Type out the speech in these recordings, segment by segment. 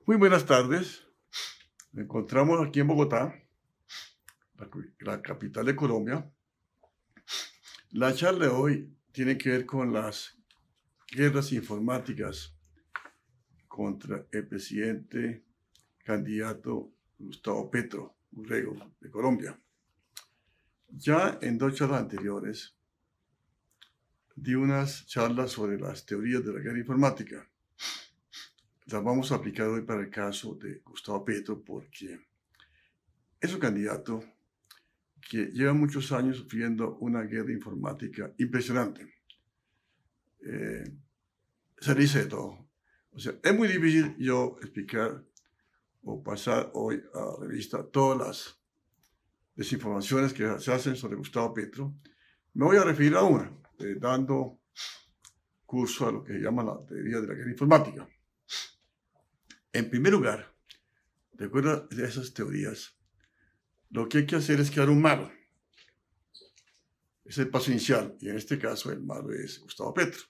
Muy buenas tardes. Nos encontramos aquí en Bogotá, la capital de Colombia. La charla de hoy tiene que ver con las guerras informáticas contra el presidente candidato Gustavo Petro, Urrego, de Colombia. Ya en 2 charlas anteriores di unas charlas sobre las teorías de la guerra informática. Las vamos a aplicar hoy para el caso de Gustavo Petro porque es un candidato que lleva muchos años sufriendo una guerra informática impresionante. Se dice de todo. O sea, es muy difícil yo explicar o pasar hoy a revista todas las desinformaciones que se hacen sobre Gustavo Petro. Me voy a referir a una, dando curso a lo que se llama la teoría de la guerra informática. En primer lugar, de acuerdo a esas teorías, lo que hay que hacer es crear un malo. Es el paso inicial, y en este caso el malo es Gustavo Petro.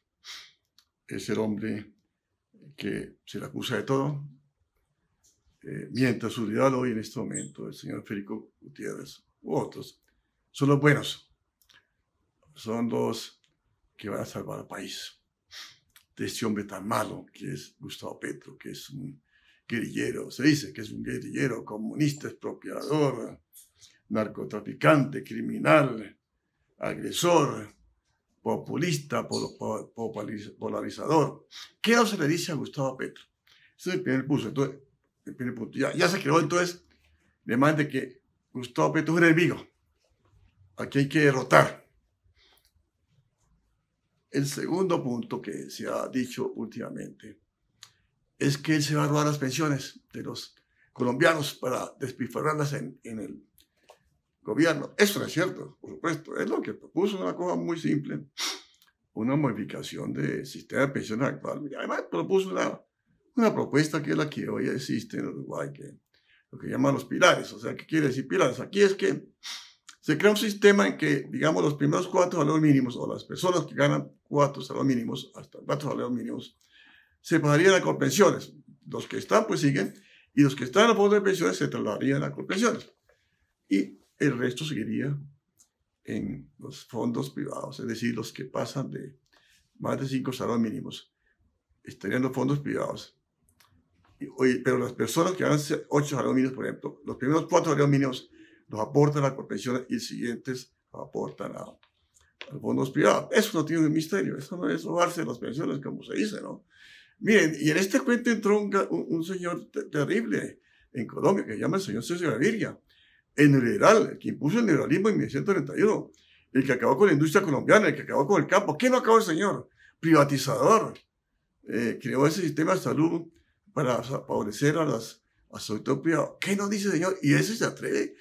Es el hombre que se le acusa de todo, mientras su rival hoy en este momento, el señor Federico Gutiérrez u otros, son los buenos, son los que van a salvar al país de este hombre tan malo que es Gustavo Petro, que es un guerrillero, se dice que es un guerrillero, comunista, expropiador, narcotraficante, criminal, agresor, populista, polarizador. ¿Qué no se le dice a Gustavo Petro? Ese es el primer punto. Entonces, el primer punto. Ya se creó entonces de más de que Gustavo Petro es un enemigo. Aquí hay que derrotar. El segundo punto que se ha dicho últimamente es que él se va a robar las pensiones de los colombianos para despilfarrarlas en el gobierno. Eso no es cierto, por supuesto. Es lo que propuso, una cosa muy simple, una modificación del sistema de pensiones actual. Y además propuso una propuesta que es la que hoy existe en Uruguay, que lo que llaman los pilares. O sea, ¿qué quiere decir pilares? Aquí es que se crea un sistema en que, digamos, los primeros 4 salarios mínimos, o las personas que ganan 4 salarios mínimos, hasta 4 salarios mínimos, se pasarían a Colpensiones. Los que están, pues siguen, y los que están en los fondos de pensiones se trasladarían a Colpensiones. Y el resto seguiría en los fondos privados, es decir, los que pasan de más de 5 salarios mínimos estarían en los fondos privados. Pero las personas que ganan 8 salarios mínimos, por ejemplo, los primeros 4 salarios mínimos los aportan a Colpensiones y los siguientes los aportan a los fondos privados. Eso no tiene un misterio, eso no es robarse las pensiones, como se dice, ¿no? Miren, y en este cuento entró un señor terrible en Colombia, que se llama el señor César Gaviria, el neoliberal, el que impuso el liberalismo en 1931, el que acabó con la industria colombiana, el que acabó con el campo. ¿Qué no acabó el señor? Privatizador. Creó ese sistema de salud para favorecer a los sectores privados. ¿Qué no dice el señor? Y ese se atreve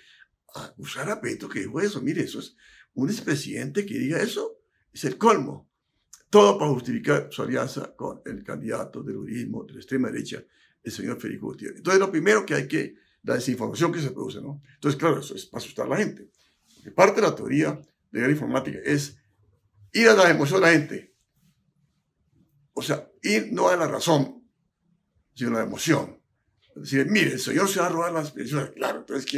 a acusar a Petro que dijo eso. Mire, eso es un expresidente que diga eso. Es el colmo. Todo para justificar su alianza con el candidato del uribismo, de la extrema derecha, el señor Federico Gutiérrez. Entonces, lo primero que hay que, la desinformación que se produce, ¿no? Entonces, claro, eso es para asustar a la gente. Porque parte de la teoría de guerra informática es ir a la emoción de la gente. O sea, ir no a la razón, sino a la emoción. Es decir, mire, el señor se va a robar las pensiones. Claro, entonces,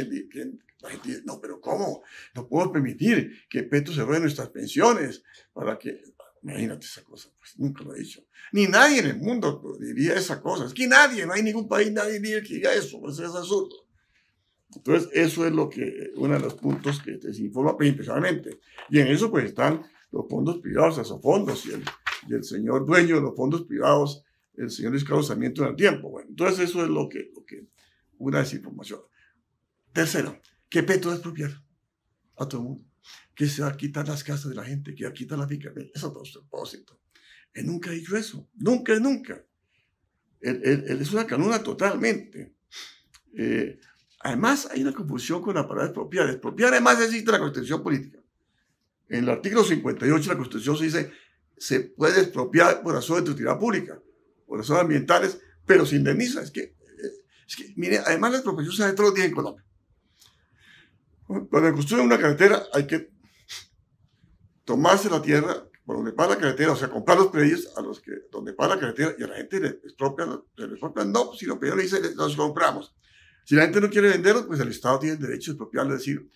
la gente dice, no, pero ¿cómo? No podemos permitir que Petro se robe nuestras pensiones para que... Imagínate esa cosa, pues nunca lo he dicho. Ni nadie en el mundo diría esa cosa. Es que nadie, no hay ningún país, nadie que diga eso, pues es absurdo. Entonces, eso es uno de los puntos que desinforma principalmente. Y en eso, pues, están los fondos privados, esos fondos, y el señor dueño de los fondos privados, el señor Luis Carlos Sarmiento en el tiempo. Bueno, entonces, eso es lo que una desinformación. Tercero, que Petro va a expropiar a todo el mundo, que se va a quitar las casas de la gente, que va a quitar la finca. Eso es todo propósito. Él nunca ha dicho eso. Nunca, nunca. Él es una canuna totalmente. Además, hay una confusión con la palabra expropiar. Expropiar, además, existe en la Constitución política. En el artículo 58 de la Constitución se dice se puede expropiar por razones de utilidad pública, por razones ambientales, pero se indemniza. Es que mire, además la expropiación se hace todos los días en Colombia. Cuando construyen una carretera hay que tomarse la tierra por donde pasa la carretera, o sea, comprar los predios a los que, donde pasa la carretera, y a la gente les expropian, no, si lo primero le dice, los compramos. Si la gente no quiere venderlos, pues el Estado tiene el derecho de expropiarlos, es decir,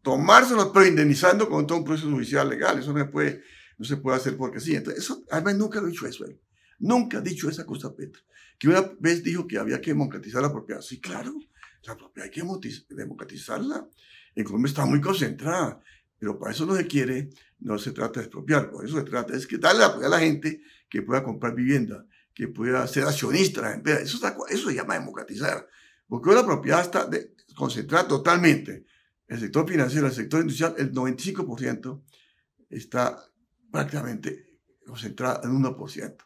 tomárselos, pero indemnizando con todo un proceso judicial legal. Eso no se puede hacer porque sí. Entonces, eso, además, nunca lo ha dicho eso él. Nunca ha dicho esa cosa, Petro. Que una vez dijo que había que democratizar la propiedad. Sí, claro, la propiedad hay que democratizarla. En Colombia está muy concentrada, pero para eso no se quiere, no se trata de expropiar. Por eso se trata es que darle la propiedad a la gente que pueda comprar vivienda, que pueda ser accionista de la empresa. Eso se llama democratizar. Porque hoy la propiedad está concentrada totalmente. El sector financiero, el sector industrial, el 95% está prácticamente concentrado en 1%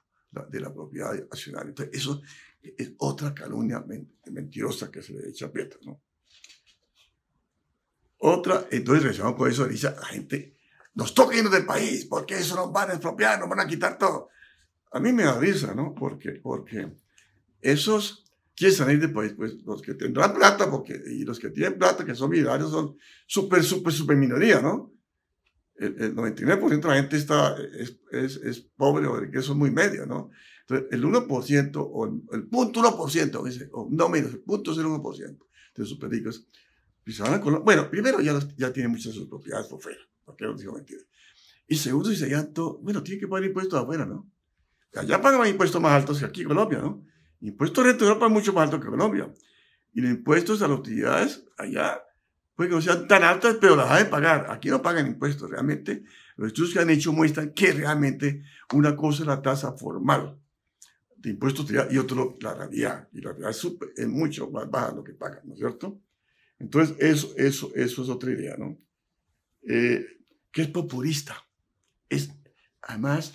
de la propiedad accionaria. Entonces, eso es otra calumnia mentirosa que se le echa a Petro, ¿no? Otra, entonces, relacionado con eso, dice a la gente, nos toca irnos del país, porque eso nos van a expropiar, nos van a quitar todo. A mí me da risa, ¿no? Porque esos quieren salir del país, pues los que tendrán plata, y los que tienen plata, que son millonarios, son súper minoría, ¿no? El 99% de la gente es pobre o de ingresos muy medio, ¿no? Entonces, el 1% o el 0.1%, o no menos, el 0.01% de los súper ricos, pues se van a Colombia. Bueno, primero ya tienen muchas de sus propiedades por fuera, porque no digo mentira. Y segundo, si se hallan todo, bueno, tienen que pagar impuestos afuera, ¿no? Allá pagan impuestos más altos que aquí en Colombia, ¿no? Impuestos de Europa es mucho más alto que Colombia. Y los impuestos a las utilidades allá puede que no sean tan altas, pero las deben pagar. Aquí no pagan impuestos. Realmente, los estudios que han hecho muestran que realmente una cosa es la tasa formal de impuestos y otro la realidad. Y la realidad es mucho más baja lo que pagan, ¿no es cierto? Entonces, eso es otra idea, ¿no? Que es populista. Además,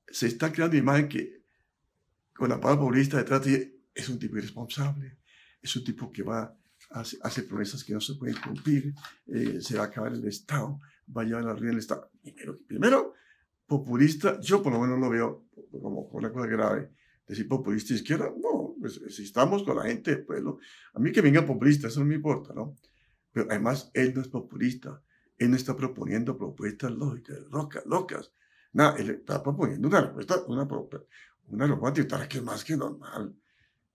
se está creando una imagen que con la palabra populista detrás es un tipo irresponsable, es un tipo que hace promesas que no se pueden cumplir, se va a acabar el Estado, va a llevar a la ruina del Estado. Primero, populista, yo por lo menos lo veo como una cosa grave. Decir populista de izquierda, no, pues si estamos con la gente del pueblo, a mí que venga populista, eso no me importa, ¿no? Pero además, él no es populista, él no está proponiendo propuestas lógicas, locas. Nada, él está proponiendo una reforma tributaria que es más que normal,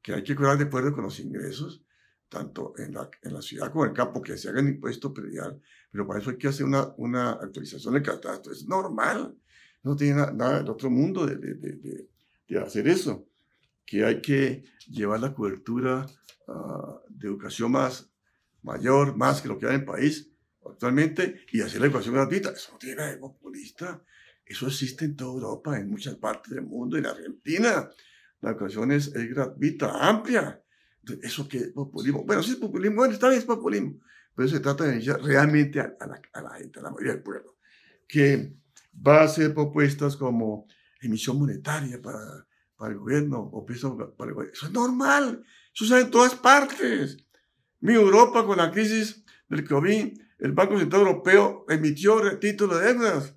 que hay que cuidar de acuerdo con los ingresos, tanto en la ciudad como en el campo, que se hagan impuesto predial, pero para eso hay que hacer una actualización del catastro. Es normal, no tiene nada del otro mundo de hacer eso, que hay que llevar la cobertura de educación mayor, más que lo que hay en el país actualmente, y hacer la educación gratuita. Eso no tiene nada de populista. Eso existe en toda Europa, en muchas partes del mundo, en Argentina. La educación es gratuita, amplia. Entonces, ¿eso qué es populismo? Bueno, sí es populismo, bueno, está bien, es populismo, pero se trata de iniciar realmente a la gente, a la mayoría del pueblo, que va a hacer propuestas como emisión monetaria para el gobierno o peso para el gobierno. Eso es normal, eso se da en todas partes. Mi Europa, con la crisis del COVID, el Banco Central Europeo emitió títulos de deudas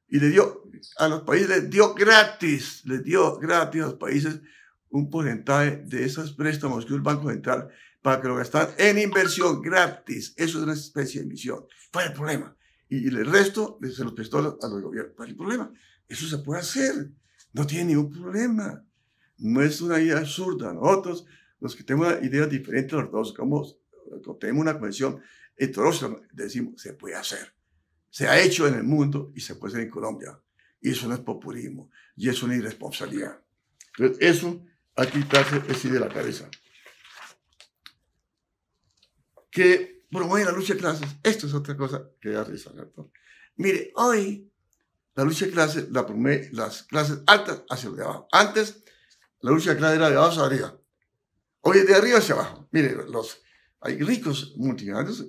y le dio a los países, les dio gratis a los países un porcentaje de esos préstamos que dio el Banco Central para que lo gastaran en inversión gratis. Eso es una especie de emisión. ¿Cuál es el problema? Y el resto se los prestó a los gobiernos. ¿Cuál es el problema? Eso se puede hacer. No tiene ningún problema. No es una idea absurda. Nosotros, los que tenemos una idea diferente a los ortodoxos, como tenemos una convención heterodoxa, decimos, se puede hacer. Se ha hecho en el mundo y se puede hacer en Colombia. Y eso no es populismo. Y es una irresponsabilidad. Entonces, eso hay que quitarse así de la cabeza. Que promueve la lucha de clases. Esto es otra cosa que da risa, ¿cierto? Mire, hoy la lucha de clases la promueve las clases altas hacia los de abajo. Antes, la lucha de clases era de abajo hacia arriba. Hoy es de arriba hacia abajo. Mire, hay ricos multimillonarios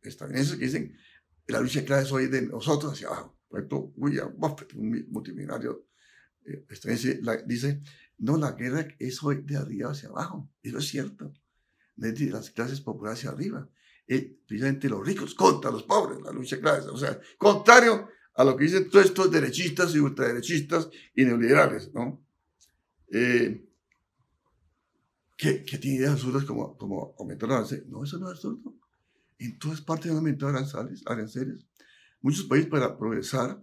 estadounidenses que dicen que la lucha de clases hoy es de nosotros hacia abajo. Por ejemplo, William Buffett, un multimillonario estadounidense, dice, no, la guerra es hoy de arriba hacia abajo. Eso es cierto. De las clases populares hacia arriba. Precisamente los ricos contra los pobres, la lucha de clases. O sea, contrario a lo que dicen todos estos derechistas y ultraderechistas y neoliberales, ¿no? Que tienen ideas absurdas como aumentar los aranceles. No, eso no es absurdo. En todas partes han aumentado aranceles. Muchos países para progresar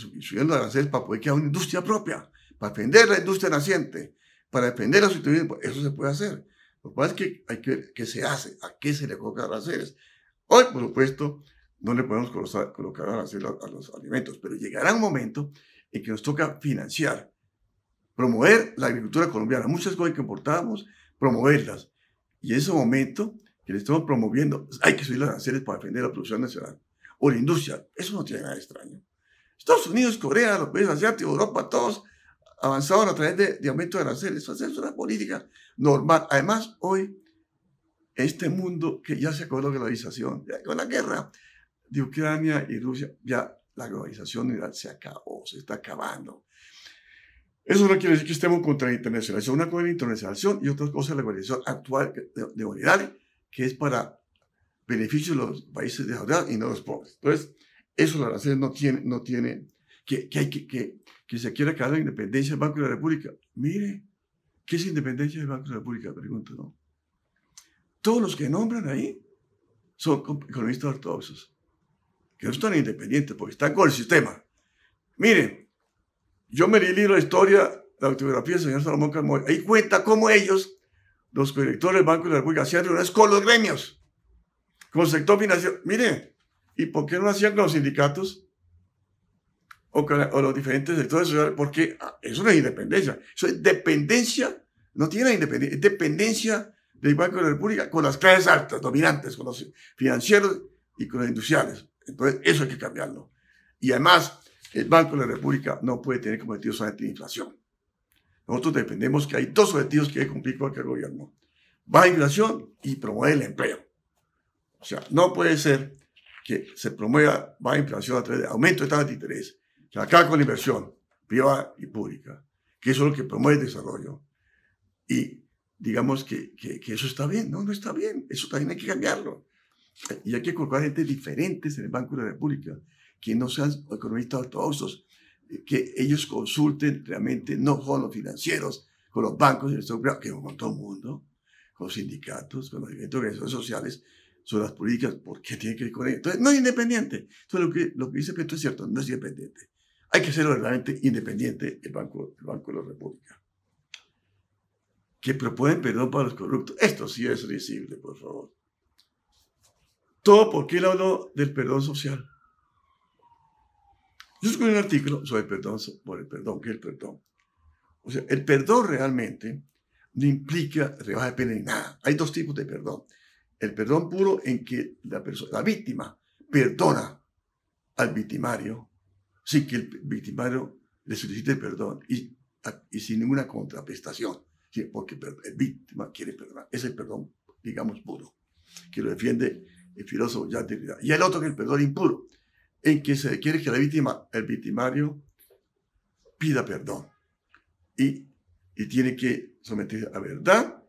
subiendo aranceles para poder crear una industria propia, para defender la industria naciente, para defender la sostenibilidad. Eso se puede hacer. Lo que pasa es que hay que ver qué se hace, a qué se le coloca aranceles. Hoy, por supuesto, no le podemos colocar aranceles a los alimentos, pero llegará un momento en que nos toca financiar, promover la agricultura colombiana. Muchas cosas que importábamos, promoverlas. Y en ese momento que le estamos promoviendo, hay que subir los aranceles para defender la producción nacional o la industria. Eso no tiene nada de extraño. Estados Unidos, Corea, los países asiáticos, Europa, todos avanzaron a través de aumento de aranceles. Eso es una política normal. Además, hoy, este mundo que ya se acabó la globalización, ya con la guerra de Ucrania y Rusia, ya la globalización mundial se acabó, se está acabando. Eso no quiere decir que estemos contra la internacionalización. Una cosa es la internacionalización y otra cosa es la globalización actual de monetaria, que es para beneficio de los países desarrollados y no de los pobres. Entonces, eso la aranceles no tiene que se quiera acabar la independencia del Banco de la República. Mire, ¿qué es independencia del Banco de la República? Pregunto, ¿no? Todos los que nombran ahí son economistas ortodoxos, que no están independientes porque están con el sistema. Mire, yo me leí la historia, la autobiografía del señor Salomón Carmoy. Ahí cuenta cómo ellos, los directores del Banco de la República, hacían reuniones con los gremios, con el sector financiero. Mire, ¿y por qué no hacían con los sindicatos o los diferentes sectores sociales? Porque eso no es independencia. Eso es dependencia, no tiene independencia, es dependencia del Banco de la República con las clases altas, dominantes, con los financieros y con los industriales. Entonces, eso hay que cambiarlo. Y además, el Banco de la República no puede tener como objetivo solamente la inflación. Nosotros dependemos que hay dos objetivos que hay que cumplir cualquier gobierno: baja inflación y promover el empleo. O sea, no puede ser que se promueva baja inflación a través de aumento de tasas de interés, que acaba con la inversión privada y pública, que eso es lo que promueve el desarrollo. Y digamos que eso está bien. No, no está bien. Eso también hay que cambiarlo. Y hay que colocar gente diferentes en el Banco de la República, que no sean economistas ortodoxos, que ellos consulten realmente, no con los financieros, con los bancos, que con todo el mundo, con los sindicatos, con las diferentes organizaciones sociales, sobre las políticas, ¿por qué tiene que ir con ellos? Entonces, no es independiente. Entonces, lo que dice Petro es cierto, no es independiente. Hay que ser verdaderamente independiente el Banco de la República. Que proponen perdón para los corruptos. Esto sí es risible, por favor. Todo porque él habló del perdón social. Yo escribí un artículo sobre el perdón, ¿qué es el perdón? O sea, el perdón realmente no implica rebaja de pena ni nada. Hay dos tipos de perdón. El perdón puro, en que la víctima perdona al victimario sin que el victimario le solicite perdón y sin ninguna contraprestación, ¿sí? Porque el víctima quiere perdonar. Es el perdón, digamos, puro, que lo defiende el filósofo Jacques Derrida. Y el otro que es el perdón impuro, en que se quiere que el victimario pida perdón y tiene que someterse a verdad,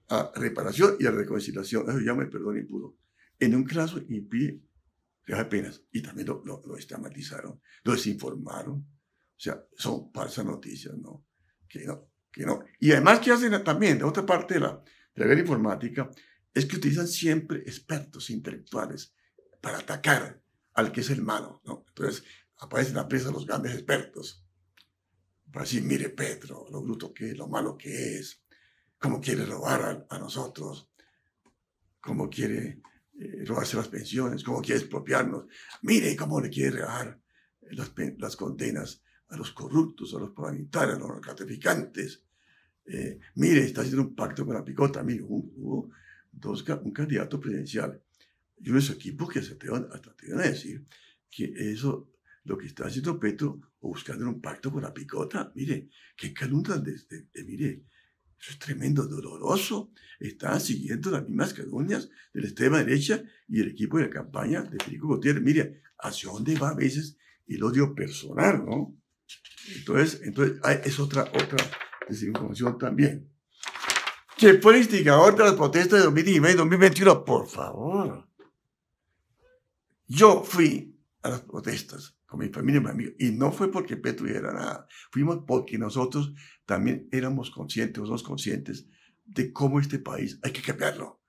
a reparación y a reconciliación. Eso se llama el perdón impuro. En un caso impide rebaja de penas y también lo estigmatizaron, lo desinformaron. O sea, son falsas noticias, ¿no? Que no. Y además, ¿qué hacen también? De otra parte de la guerra informática, es que utilizan siempre expertos intelectuales para atacar al que es el malo, ¿no? Entonces, aparecen a presa los grandes expertos para decir, mire Petro, lo bruto que es, lo malo que es, cómo quiere robar a nosotros, cómo quiere robarse las pensiones, cómo quiere expropiarnos, mire cómo le quiere rebajar las condenas a los corruptos, a los parlamentarios, a los narcotraficantes. Mire, está haciendo un pacto con la picota. Mire, hubo un candidato presidencial y uno de su equipo que hasta te iban a decir que eso, lo que está haciendo Petro, o buscando un pacto con la picota, mire, qué calumnias mire, eso es tremendo, doloroso. Están siguiendo las mismas calumnias de la extrema derecha y el equipo de la campaña de Federico Gutiérrez. Mire, hacia dónde va a veces el odio personal, ¿no? Entonces es otra desinformación también. Que fue el instigador de las protestas de 2019 y 2021, por favor. Yo fui a las protestas con mi familia y mis amigos, y no fue porque Petro dijera nada, fuimos porque nosotros también éramos conscientes, o somos conscientes de cómo este país hay que cambiarlo,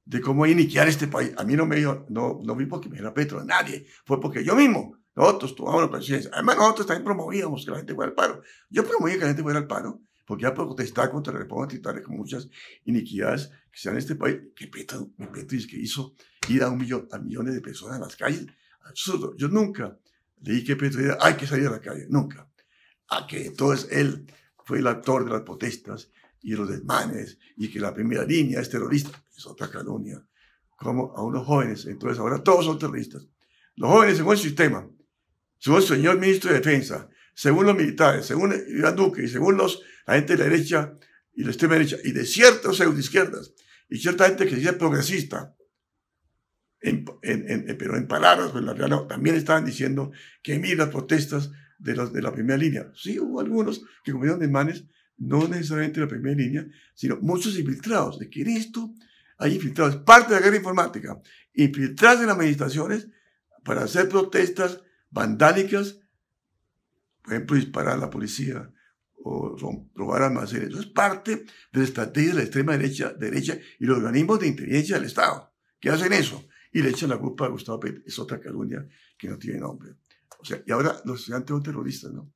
de cómo iniquiar este país. A mí no me dijo, no vi porque me dijera Petro, nadie, fue porque yo mismo Nosotros tomamos la presidencia. Además, nosotros también promovíamos que la gente fuera al paro. Yo promovía que la gente fuera al paro, porque ya puedo protestar contra la reforma tributaria con muchas iniquidades que se dan en este país. Que Petro dice que hizo ir a millones de personas a las calles. Absurdo. Yo nunca leí que Petro diga, hay que salir a la calle. Nunca. A que entonces él fue el actor de las protestas y los desmanes, y que la primera línea es terrorista. Es otra calumnia. Como a unos jóvenes, entonces ahora todos son terroristas. Los jóvenes, según el sistema, según el señor ministro de Defensa, según los militares, según Iván Duque y según la gente de la derecha y la extrema derecha, y de ciertas pseudoizquierdas, y cierta gente que se dice progresista, pero en palabras, pues en la realidad no, también estaban diciendo que miren las protestas de la primera línea. Sí, hubo algunos que cometieron desmanes, no necesariamente de la primera línea, sino muchos infiltrados. ¿De qué es esto? Hay infiltrados. Parte de la guerra informática. Infiltrarse en las administraciones para hacer protestas vandálicas, por ejemplo, disparar a la policía o robar almacenes. Eso es parte de la estrategia de la extrema derecha y los organismos de inteligencia del Estado que hacen eso y le echan la culpa a Gustavo Petro. Es otra calumnia que no tiene nombre. O sea, y ahora los estudiantes son terroristas, ¿no?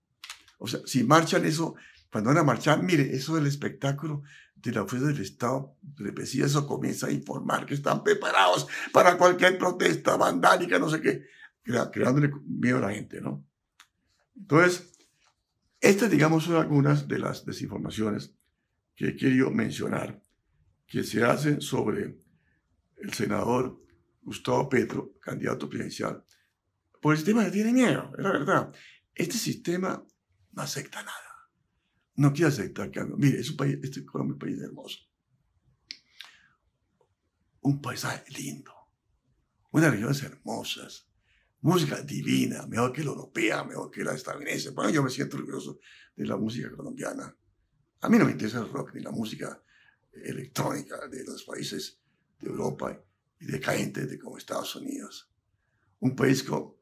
O sea, si marchan eso, cuando van a marchar, mire, eso del espectáculo de la fuerza del Estado represiva, eso comienza a informar que están preparados para cualquier protesta vandálica, no sé qué, creándole miedo a la gente, ¿no? Entonces, estas, digamos, son algunas de las desinformaciones que he querido mencionar, que se hacen sobre el senador Gustavo Petro, candidato presidencial, por el sistema que tiene miedo, es la verdad. Este sistema no acepta nada. No quiere aceptar cambio. Mire, es un país, Colombia es un país hermoso. Un paisaje lindo. Unas regiones hermosas. Música divina, mejor que la europea, mejor que la estadounidense. Bueno, yo me siento orgulloso de la música colombiana. A mí no me interesa el rock ni la música electrónica de los países de Europa y decadentes como Estados Unidos. Un país con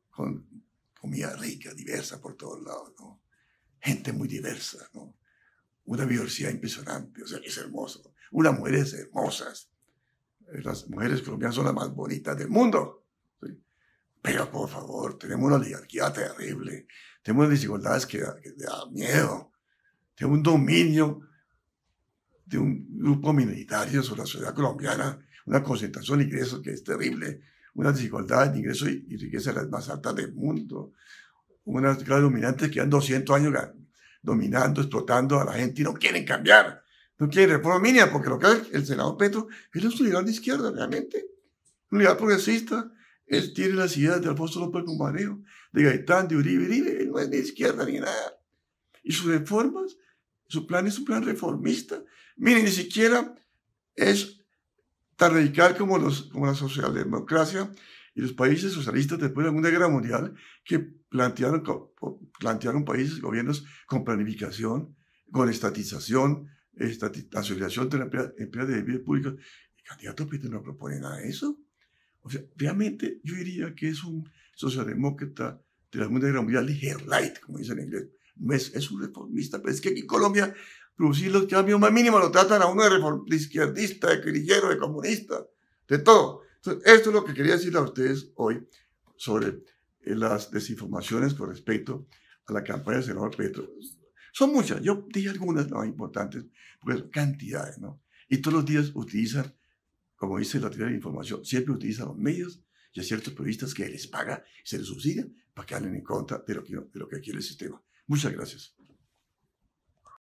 comida rica, diversa por todos lados, ¿no? Gente muy diversa, ¿no? Una diversidad impresionante, o sea, es hermoso. Unas mujeres hermosas. Las mujeres colombianas son las más bonitas del mundo. ¿Sí? Pero, por favor, tenemos una oligarquía terrible. Tenemos desigualdades que da miedo. Tenemos un dominio de un grupo minoritario sobre la sociedad colombiana, una concentración de ingresos que es terrible, una desigualdad de ingresos y riqueza las más altas del mundo, unas clases dominantes que han 200 años dominando, explotando a la gente y no quieren cambiar, no quieren reforma mínima, porque lo que hace el senador Petro es un liberal de izquierda realmente, un liberal progresista. Él tiene las ideas de Alfonso López Pumarejo, de Gaitán, de Uribe, él no es ni izquierda ni nada. Y sus reformas, su plan es un plan reformista. Miren, ni siquiera es tan radical como la socialdemocracia y los países socialistas después de la Segunda Guerra Mundial, que plantearon países, gobiernos con planificación, con estatización, asociación de empresas de bienes públicos. El candidato Petro no propone nada de eso. O sea, realmente yo diría que es un socialdemócrata de la Segunda Guerra Mundial, ligero, light, como dicen en inglés. No es un reformista, pero es que aquí en Colombia producir los cambios más mínimos lo tratan a uno de izquierdista, de guerrillero, de comunista, de todo. Entonces, esto es lo que quería decirle a ustedes hoy sobre las desinformaciones con respecto a la campaña del senador Petro. Son muchas, yo dije algunas las más importantes, porque son cantidades, ¿no? Y todos los días utilizan, como dice la teoría de la información, siempre utilizan los medios y a ciertos periodistas que les paga y se les subsidia para que hablen en contra de lo que quiere el sistema. Muchas gracias.